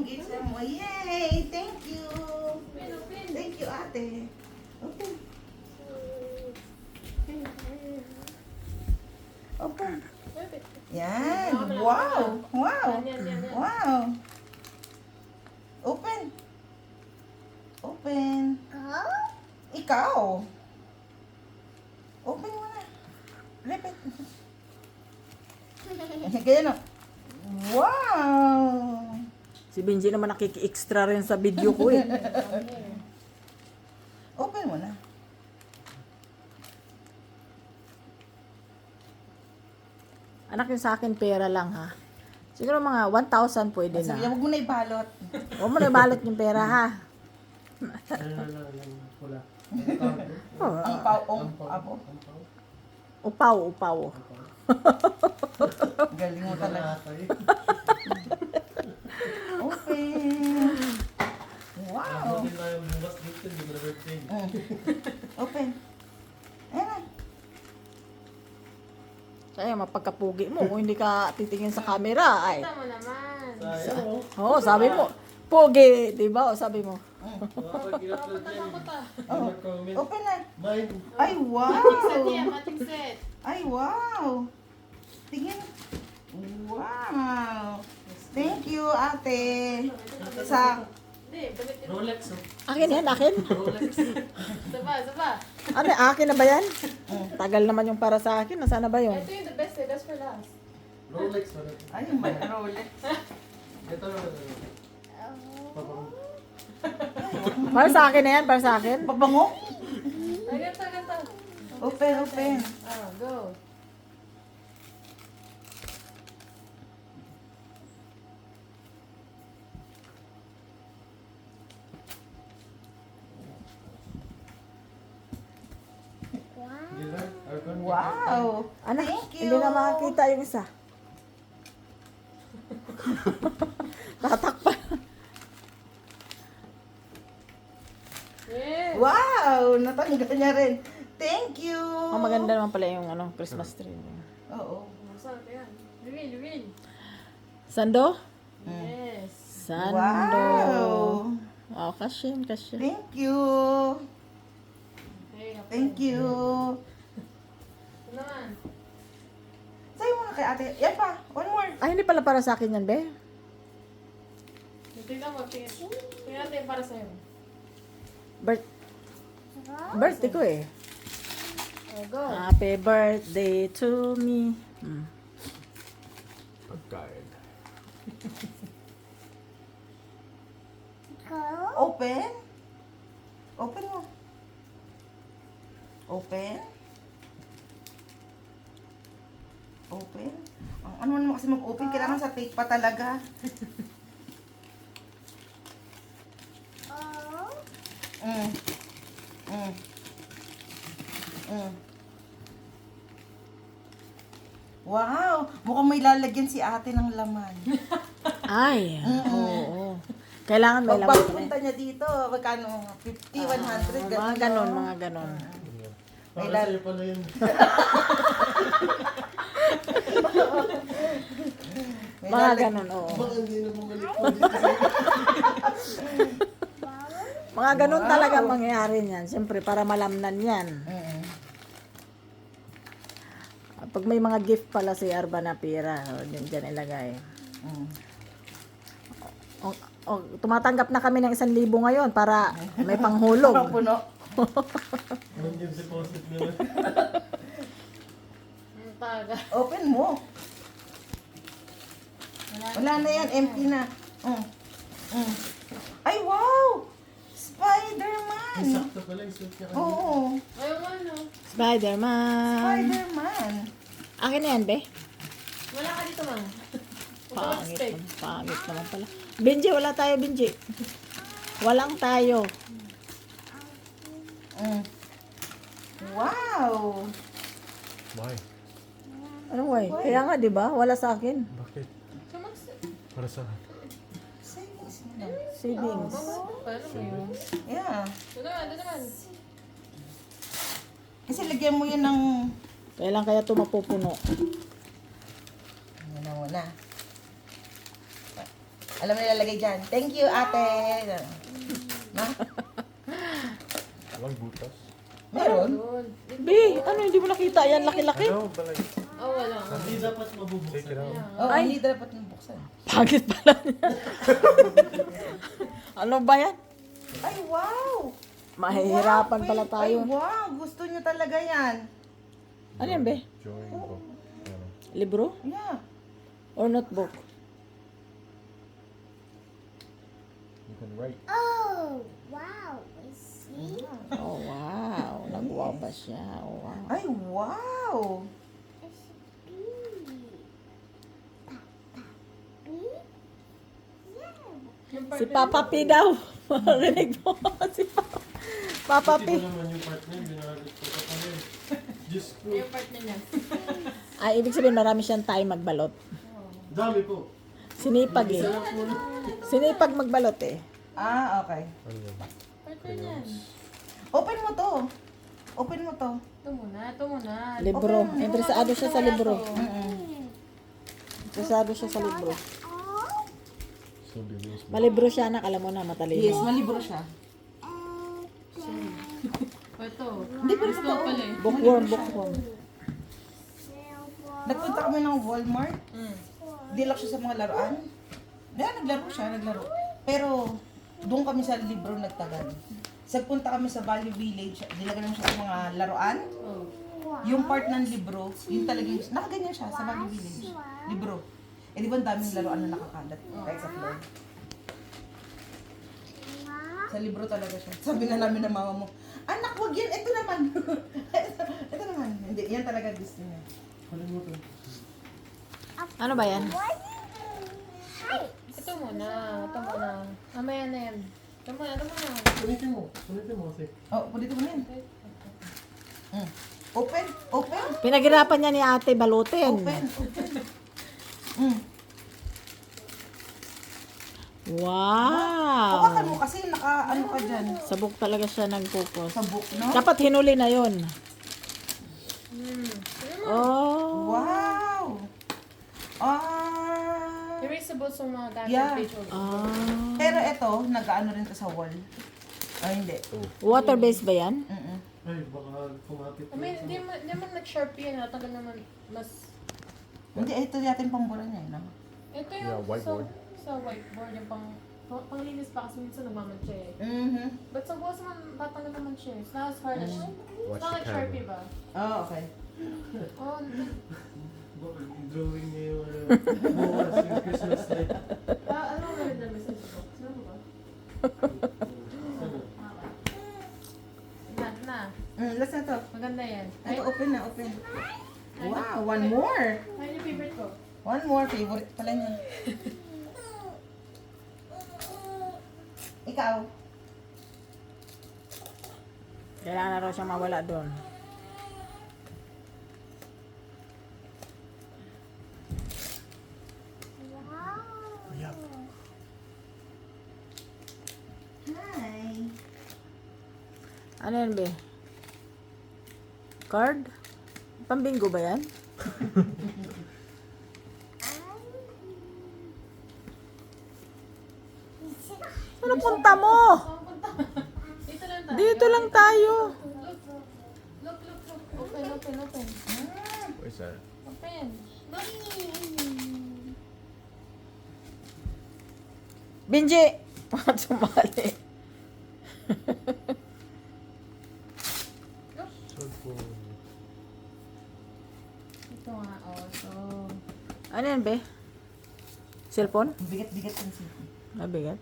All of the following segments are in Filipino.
gisa mo. Yay! Thank you! Open. Thank you, ate. Open. Open. Open. Yan. Wow! Wow! Yan. Wow! Open. Open. Ikaw? Open mo na. Repeat. Ganyan o. Wow! Si Benji naman nakiki-extra rin sa video ko eh. Open mo na. Anak yung sa akin pera lang ha. Siguro mga 1,000 pwede Sabi na. niya, huwag mo na ibalot. Huwag mo na balot yung pera ha. Pula. Oh, Ang pao, abo. upaw. Galing mo talaga. eh. Open. Wow. Hindi tayo bukas dito, hindi mo na birthday. Open. Ayan na. Kaya mapagkapugi mo kung hindi ka titingin sa camera ay. Kita mo naman. Sayang. Oo, sabi mo. Pogi, di ba? O sabi mo. Kapag in-upload yan, Oh. comment. Open na. Mine. Ay, Mating set wow. yan, mating set. Ay, wow. Tingin. Wow. Thank you, ate. Sa, Hindi, damit yun. Rolex. Oh. Akin yan, akin. Rolex. Saba. Ano, akin na ba yan? Tagal naman yung para sa akin. Nasaan na ba yun? Ito yung the best eh, best for last. Rolex. ay, may Rolex. Ito. Papang. Para sa akin na yan, para sa akin. Pabango? Ay, ganito. Open. Ah, go. Hindi na. Argon. Wow. Anak, Thank you. hindi na makakita yung isa. Tatakpan. Yes. Wow. Natanggal niya rin. Thank you. Ang maganda naman pala yung Christmas tree. Oo. Masarap yan. Reveal. Sando? Yes. Sando. Wow. Wow, kasya. Thank you. Okay, okay. Thank you. Ito naman. Sa'yo muna kay ate. Yan pa. One more. Ay, hindi pala para sa akin yan, be. Tingnan mo, tingnan. Tingnan natin yung para sa'yo. Birthday ko eh. Oh, go. Happy birthday to me. Pagkain. Open. Open mo. Open. Open. Ang ano naman kasi mag-open, kailangan sa tape pa talaga. Mm. Mm. Mm. Wow! Mukhang may lalagyan si ate ng laman. Ay, oo. Kailangan may Pag laman. pagpunta niya dito, magkano? 50, 100, Mga ganon, mga ganon. May Para sa'yo pala yun. May Mga lalag- ganon, oo. Baka hindi na bumalik po dito sa'yo. Mga ganon talaga ang mangyayari niyan. Siyempre, para malamnan yan. Mm. Pag may mga gift pala si Arba na pira, dyan ilagay. Mm. Tumatanggap na kami ng 1,000 ngayon para may panghulog. Parang puno. Anong yung deposit nila? Ang taga. Open mo. Wala na yan, empty na. Mm. Mm. Ay, wow! Spider-Man! Ay, sakto pala yung suit niya kanina. Oo, Ayaw mo, ano? Spider-Man. Spider-Man. Akin na yan, be. Wala ka dito, ma. Pangit naman pala. Benji, wala tayo, Benji. Walang tayo. Mm. Wow! Why? Anong way? Kaya nga, di ba? Wala sa akin. Bakit? Kamas. Para sa... Savings mo na. Savings. Paano mo yun? Yeah. Ito naman. Kasi lagyan mo yun ng... Kailan kaya ito mapupuno? Ano muna. Alam mo nilalagay dyan. Thank you, ate. Na? Walang butas. Meron? Doon. B, ano, hindi mo nakita yan, laki-laki. Ano? Balay. Oh, wala. Hindi dapat mabubuksan. Check it out. Oh, hindi dapat nang buksan. Pangit pala niya. Ano ba yan? Ay, wow! Mahihirapan Wow, pala Ay, tayo. wow! Gusto niyo talaga yan. Ano yan, be? Drawing book. Ano? Libro? Yeah. Or notebook? You can write. Oh, wow. See? Oh, wow. Nagwa pa siya. Oh, wow. Ay, wow! It's B. B? Yeah. Yung part Si Papa P daw. Marinig mo. Si Papa Pati P. ba naman yung part na yun? Binahalit ko pa kami. Diyos ko. yung part na niya. Ay, ibig sabihin marami siyang time magbalot. Dami po. Sinipag eh. Sinipag magbalot eh. Ah, okay. Ano yun? Part na niyan. Open mo to. Open mo to. Ito muna, ito muna. Libro. Interesado siya sa libro. Mm-mm. Interesado siya sa libro. So, bilis mo. Malibro siya, anak. Alam mo na, matalino. Yes, malibro siya. Ito. Hindi, pero Gusto totoo. pala eh. Bookworm, bookworm. Nagpunta kami ng Walmart. Mm. Dilak siya sa mga laruan. Naglaro siya, naglaro. Pero, doon kami sa libro nagtagal. Sagpunta kami sa Valley Village, nilagay naman siya sa mga laruan. Oh. Yung part ng libro, yun talaga yung, nakaganyan siya sa Valley Village. Libro. Eh di ba ang daming laruan na nakakalat kahit sa floor? Sa libro talaga siya. Sabi na namin ng mama mo, anak, wag yan, ito naman. Ito naman. Hindi, yan talaga gusto niya. Kalimutan. Ano ba yan? Ito muna, ito muna. Mamaya na yan. Ito muna, ito muna. Punitin mo. Punitin mo kasi. Oh, dito mo na yan. Mm. Open, open, Pinaghirapan niya ni ate balutin. open, open. Mm. Wow! Hawakan mo kasi ano ka dyan. Sabog talaga siya nag-focus. Sa book, no? Dapat hinuli na yon. Hmm. Oh. Wow! Ah! Erasable sa mga dati Yeah. page over. Ah. Pero ito, nag-ano rin to sa wall. Ay, hindi. Water-based ba yan? Mm-mm. Ay, baka kumapit. I mean, hindi man nag-sharpie yan. Tagal naman mas... Hindi, ito yatin pambura niya, no? Ito yung Yeah, whiteboard. Sa whiteboard, yung panglinis pa kasi minsan nagmamantsa eh. Mm-hmm. But sa bukas man, tatanggal naman siya. It's not as hard as... Watch It's not the like Sharpie camera. ba? Oh, okay. Oh, Drawing niya yung bukas yung Christmas light. ano mo meron na message ko? Sino mo ba? Na. Last na to. Maganda yan. Ay, Ito, open na, open. Wow, one more. ay, yung favorite ko. One more. Favorite pala niya. Ikaw. Kailangan na raw siyang mawala doon. Hi. Ano yan, be? Card? Pambingo ba yan? Ano punta mo? Saan punta? Dito lang tayo. Dito lang tayo. Look. Open. Where's that? Open. Benji! Bakit sumali? Cellphone. Ito nga, ito. Ano yan, be? Cellphone? Bigat-bigat ang sipo. Mabigat.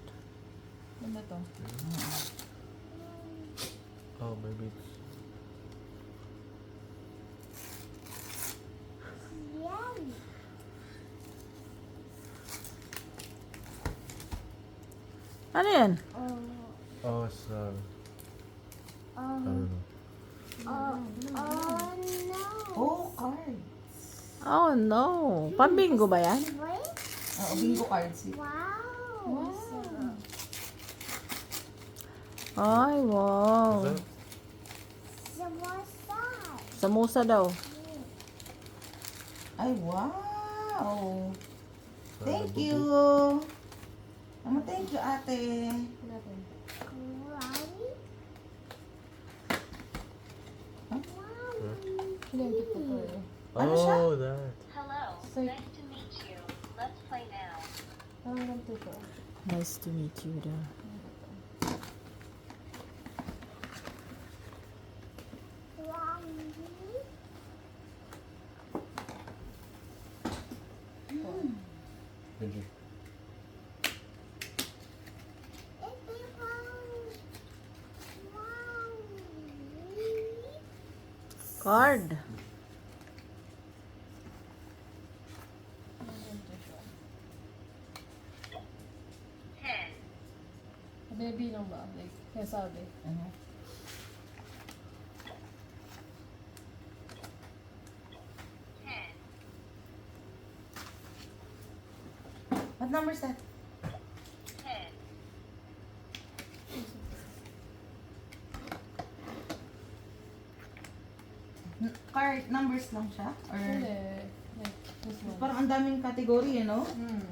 Ano ba to? Oh, maybe it's... Ano yan? Oh, it's I don't know. Oh, card. Oh, no. Pambingo ba yan? Oo, bingo cards. Ay, wow. Is that? Samosa daw. Ay, wow. Thank Bubu. you. Mama, thank you, ate. Natin. Wowie. Huh? Wowie. Kinento ko to eh. Ano siya? Oh, that. Hello, Say- nice to meet you. Let's play now. Parang ganito to. Nice to meet you daw. Wowie. Benji. Card. Ganito siya. 10, Baby lang ba? Like, kaya sabi. Ano? 10, What number is that? 10, Card numbers lang siya? Or Hindi. Like, this one. parang ang daming category, you know? Hmm.